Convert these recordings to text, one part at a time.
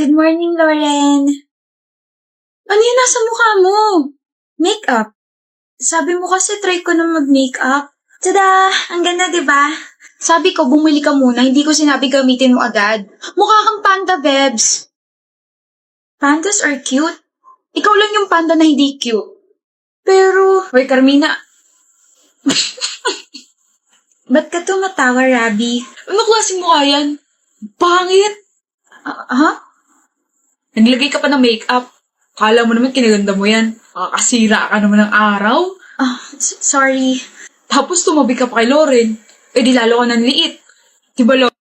Good morning, Lauren. Ano yung nasa mukha mo? Makeup. Sabi mo kasi try ko na mag-makeup. Tada! Ang ganda, diba? Sabi ko, bumili ka muna. Hindi ko sinabi gamitin mo agad. Mukha kang panda, Bebs. Pandas are cute. Ikaw lang yung panda na hindi cute. Pero... Hoy, Carmina. Ba't ka tumatawa, Rabi? Ano klaseng mukha yan? Pangit! Ha? Naglagay ka pa ng makeup. Kala mo naman kinaganda mo yan. Makakasira ka naman ng araw. Sorry. Tapos tumabi ka pa kay Lauren. Eh di lalo ka ng liit. Diba, Lauren?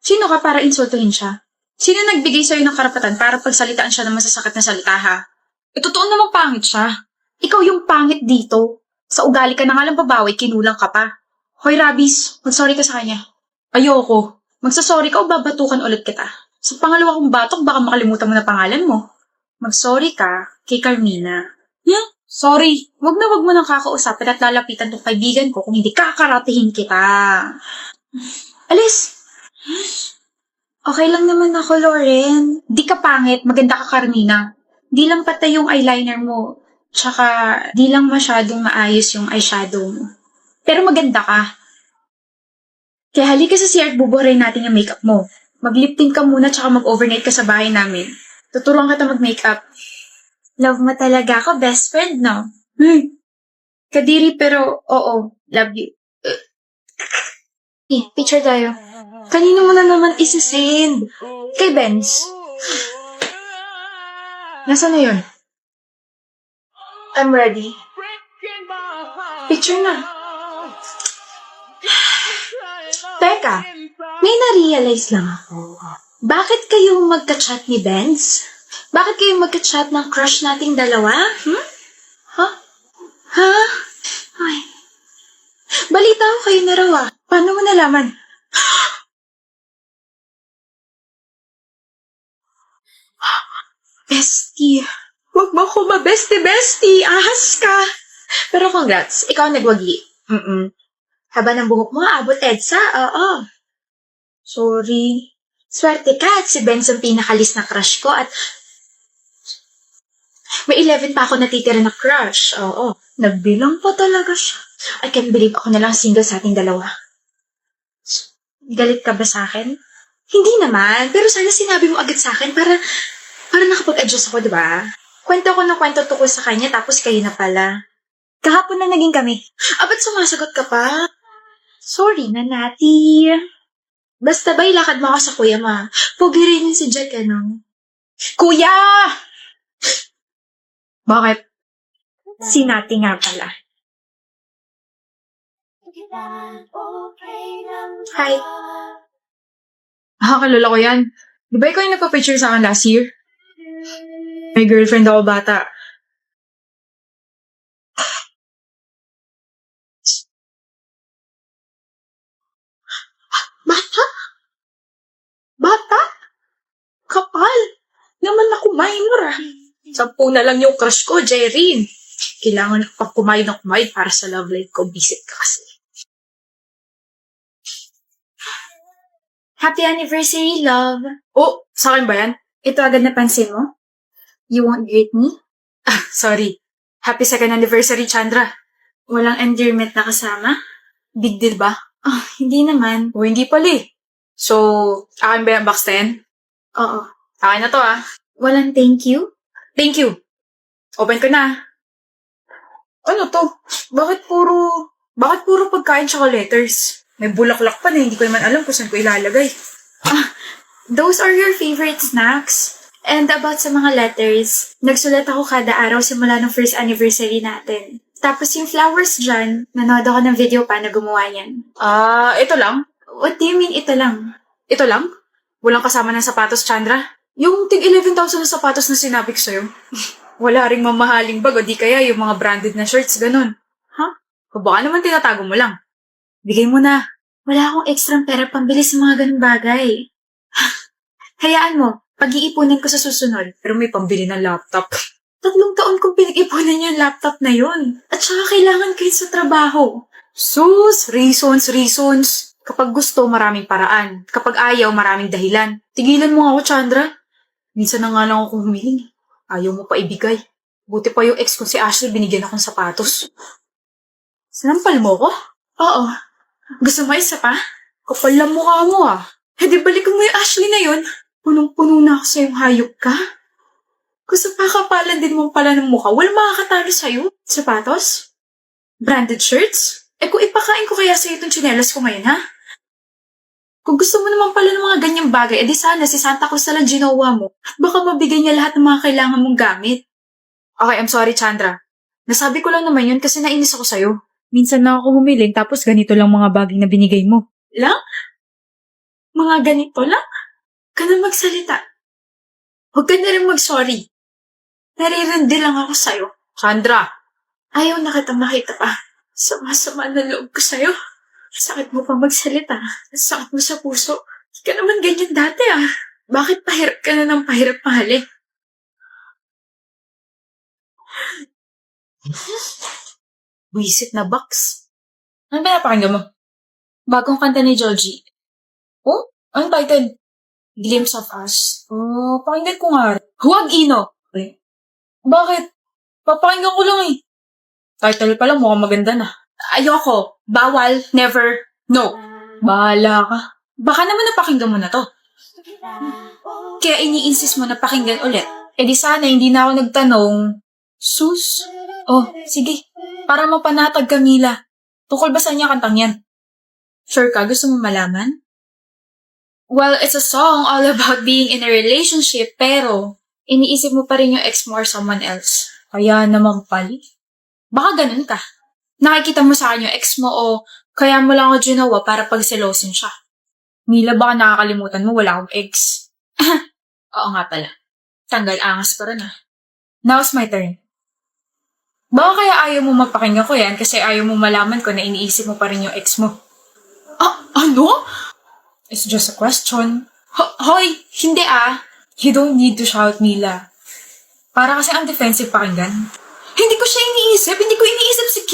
Sino ka para insultuhin siya? Sino nagbigay sa'yo ng karapatan para pagsalitaan siya ng masasakit na salita, ha? Eh, totoo namang pangit siya. Ikaw yung pangit dito. Sa ugali ka na nga lang babawi, kinulang ka pa. Hoy, Rabis, mag-sorry ka sa kanya. Ayoko. Magsasorry ka o babatukan ulit kita. Sa pangalawa kong batok, baka makalimutan mo na pangalan mo. Mag-sorry ka kay Carmina. Sorry. Wag mo nang kakausapin at lalapitan tong kaibigan ko kung hindi kakaratihin kita. Alis! Okay lang naman ako, Lauren. Di ka pangit, maganda ka, Carmina. Di lang patay yung eyeliner mo. Tsaka, di lang masyadong maayos yung eyeshadow mo. Pero maganda ka. Kaya halika sa CR at bubuharin natin yung makeup mo. Mag-lip tint ka muna tsaka mag-overnight ka sa bahay namin. Tuturuan kita mag-makeup. Love mo talaga ako, best friend, no? Kadiri pero, oo, love you. Picture tayo. Kanino mo na naman isisend? Kay Benz. Nasaan na yun? I'm ready. Picture na. Teka, may na-realize lang ako. Bakit kayo magka-chat ni Benz? Bakit kayo magka-chat ng crush nating dalawa? Ha? Ay. Balita ko kayo na raw ah. Paano mo nalaman? Bestie. Huwag mo ko bestie. Ahas ka. Pero congrats. Ikaw ang nagwagi. Haba ng buhok mo, abot EDSA. Oo. Sorry. Swerte ka at si Benz ang pinakalis na crush ko at may 11 pa ako natitira na crush. Oo. Nagbilang pa talaga siya. I can't believe ako na lang single sa ating dalawa. Galit ka ba sa akin? Hindi naman. Pero sana sinabi mo agad sa akin para nakapag-adjust ako, diba? Kwento ko ng kwento tungkol sa kanya tapos kayo na pala. Kahapon na naging kami. Ba't sumasagot ka pa? Sorry na, Nati. Basta ba ilakad mo ako sa kuya ma? Pogi rin yun si Jack, ano? Kuya! Bakit? Si Nati nga pala. Hi. Kalala ko yan. Di ba ikaw yung nagpa-picture sa akin last year? May girlfriend ako bata. Bata? Kapal. Naman ako minor ah. 10 na lang yung crush ko, Jerry. Kailangan ko pa kumain para sa love life ko. Visit ka kasi. Happy anniversary, love. Oh, sa akin ba yan? Ito agad napansin mo? You won't greet me? Sorry. Happy second anniversary, Chandra. Walang endearment na kasama? Big deal ba? Hindi naman. O, hindi pala eh. So, akin ba yung box 10? Oo. Akin na to ah. Walang thank you? Thank you. Open ko na. Ano to? Bakit puro pagkain tsaka letters? May bulaklak pa na hindi ko naman alam kung saan ko ilalagay. Those are your favorite snacks? And about sa mga letters, nagsulat ako kada araw simula ng first anniversary natin. Tapos yung flowers dyan, nanood ako ng video pa na gumawa yan. Ito lang? What do you mean ito lang? Ito lang? Walang kasama ng sapatos, Chandra? Yung tig 11,000 na sapatos na sinabi ko sa'yo. Wala ring mamahaling bag o di kaya yung mga branded na shirts, ganun. O baka naman tinatago mo lang. Bigay mo na. Wala akong extra pera pambili sa mga ganun bagay. Hayaan mo, pag-iipunan ko sa susunod, pero may pambili ng laptop. 3 taon kong pinag-ipunan yung laptop na yun. At saka kailangan kayo sa trabaho. Sus, reasons. Kapag gusto, maraming paraan. Kapag ayaw, maraming dahilan. Tigilan mo nga ako, Chandra. Minsan na nga lang ako humiling. Ayaw mo pa ibigay. Buti pa yung ex ko si Ashley, binigyan akong sapatos. Sinampal mo ko? Oo. Gusto mo isa pa? Kapal lang mukha mo ah. Eh di balikan mo yung Ashley na yun. Punong-puno na ako sa'yong hayop ka. Gusto pa kapalan din mo pala ng mukha. Walang makakatalo sa'yo. Sapatos? Branded shirts? Eh kung ipakain ko kaya sa'yo itong tsinelas ko ngayon, ha? Kung gusto mo naman pala ng mga ganyang bagay, edi sana si Santa Cruz na lang ginawa mo. At baka mabigay niya lahat ng mga kailangan mong gamit. Okay, I'm sorry, Chandra. Nasabi ko lang naman yun kasi nainis ako sa'yo. Minsan na ako humiling tapos ganito lang mga bagay na binigay mo. Lang? Mga ganito lang? Ka na magsalita. Huwag ka na rin mag-sorry. Naririndi lang ako sa'yo. Chandra! Ayaw na kita makita pa. Sama-sama na loob ko sa'yo. Sakit mo pa magsalita. Sakit mo sa puso. Hindi ka naman ganyan dati ah. Bakit pahirap ka na ng pahirap mahali? Buisit na box. Ano ba napakinggan mo? Bagong kanta ni Joji. Oh? Anong title? Glimpse of Us. Oh, pakinggan ko nga. Huwag Ino! Eh, bakit? Papakinggan ko lang eh. Title pa lang mukhang maganda na. Ayoko. Bawal. Never. No. Bahala ka. Baka naman napakinggan mo na to. Kaya ini-insist mo na pakinggan ulit. Eh di sana hindi na ako nagtanong. Sus? Oh, sige. Para mapanatag ka, Mila. Tungkol ba sa niya kantang yan? Sure ka? Gusto mo malaman? Well, it's a song all about being in a relationship, pero iniisip mo pa rin yung ex mo or someone else. Kaya naman pali. Baka ganun ka. Nakikita mo sa akin yung ex mo o kaya mo lang ako ginawa para pagselosin siya. Mila, baka nakakalimutan mo wala akong ex. Oo nga pala. Tanggal angas ko rin ah. Now's my turn. Baka kaya ayaw mo mapakinggan ko yan kasi ayaw mo malaman ko na iniisip mo pa rin yung ex mo. Ah, ano? It's just a question. Hoy, hindi ah. You don't need to shout, Mila. Para kasi ang defensive pakinggan. Hindi ko siya iniisip. Hindi ko iniisip si Q.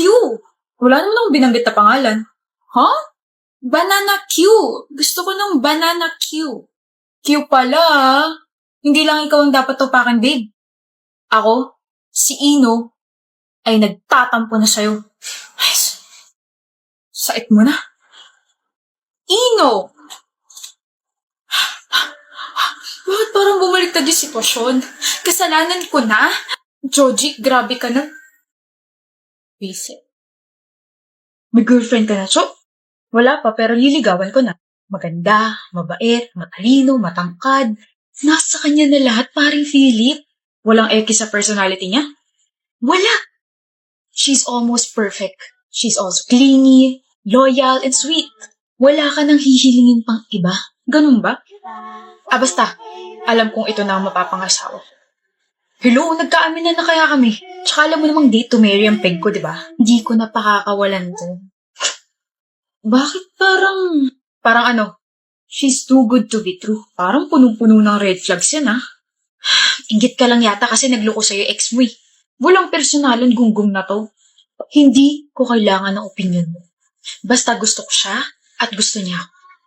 Wala naman akong binanggit na pangalan. Huh? Banana Q. Gusto ko ng Banana Q. Q pala ah. Hindi lang ikaw ang dapat tupakan, babe. Ako, si Ino, ay nagtatampo na sa'yo. Ay, sait mo na. Ino! Bakit parang bumaliktad yung sitwasyon? Kasalanan ko na? Joji, grabe ka na. Basic. May girlfriend ka na, Cho? Wala pa, pero liligawan ko na. Maganda, mabait, matalino, matangkad. Nasa kanya na lahat, paring Philip. Walang eki sa personality niya? Wala! She's almost perfect. She's also clingy, loyal, and sweet. Wala ka nang hihilingin pang iba. Ganun ba? Basta. Alam kong ito na ang mapapangasawa. Hello, nagkaaminan na kaya kami. Tsaka alam mo namang date to marry ang peg ko, di ba? Hindi ko na pakakawalan to. Bakit parang ano? She's too good to be true. Parang punong-puno ng red flags yan, ah. Inggit ka lang yata kasi nagloko sa'yo ex mo eh. Walang personalan gunggong na to. Hindi ko kailangan ng opinion mo. Basta gusto ko siya at gusto niya.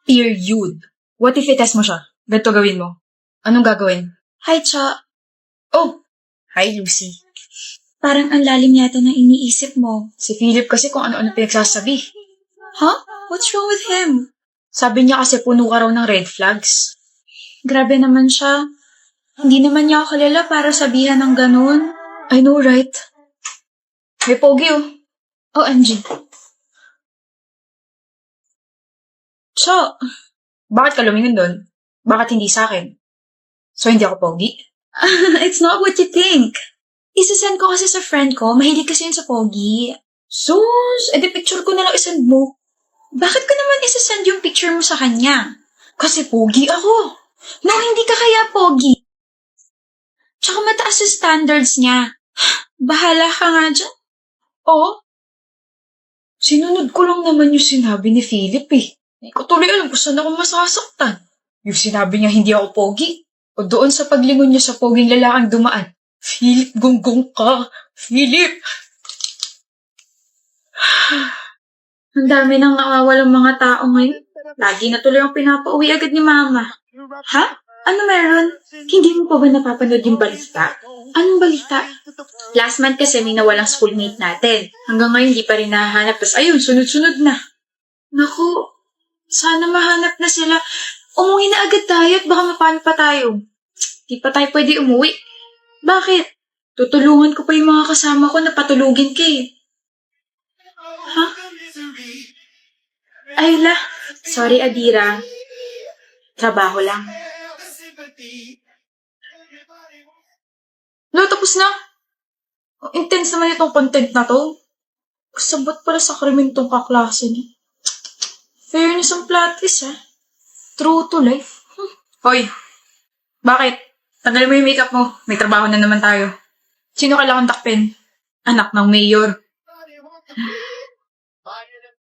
Period. What if i-test mo siya? Ganito gawin mo. Anong gagawin? Hi, Cha. Oh, hi, Lucy. Parang ang lalim yata ng iniisip mo. Si Philip kasi kung ano-ano pinagsasabi. Huh? What's wrong with him? Sabi niya kasi puno ka raw ng red flags. Grabe naman siya. Hindi naman niya ako kilala para sabihan ng ganun. I know, right? May pogi oh. OMG. Cho, bakit ka lumingon doon? Bakit hindi sa akin? So, hindi ako pogi? It's not what you think. Isasend ko kasi sa friend ko. Mahilig kasi yun sa pogi. Sus, edi picture ko na lang isend mo. Bakit ko naman isasend yung picture mo sa kanya? Kasi pogi ako. No, hindi ka kaya pogi. Tsaka mataas yung standards niya. Bahala ka nga dyan. Oo. Sinunod ko lang naman yung sinabi ni Philip eh. Hindi ko tuloy alam kung saan ako masasaktan. Yung sinabi niya hindi ako pogi. O doon sa paglingon niya sa poging lalaking dumaan. Philip, gonggong ka. Philip! Ang dami nang nawawalang mga tao ngayon. Lagi na tuloy ang pinapauwi agad ni Mama. Ha? Ano meron? Hindi mo pa ba napapanood yung balita? Anong balita? Last month kasi may nawalang schoolmate natin. Hanggang ngayon di pa rin nahahanap. Tapos ayun, sunod-sunod na. Naku, sana mahanap na sila. Umuwi na agad tayo at baka mapano pa tayo. Di pa tayo pwede umuwi. Bakit? Tutulungan ko pa yung mga kasama ko na patulugin ka eh. Ha? Ayla, sorry Adira. Trabaho lang. No, tapos na. Ang intense naman itong content na to. Kasabot pala sa krimen tong kaklase niya. Fairness ang plot twist, ha? True to life. Hoy, bakit? Tanggalin mo yung makeup mo. May trabaho na naman tayo. Sino kailangan takpin? Anak ng mayor.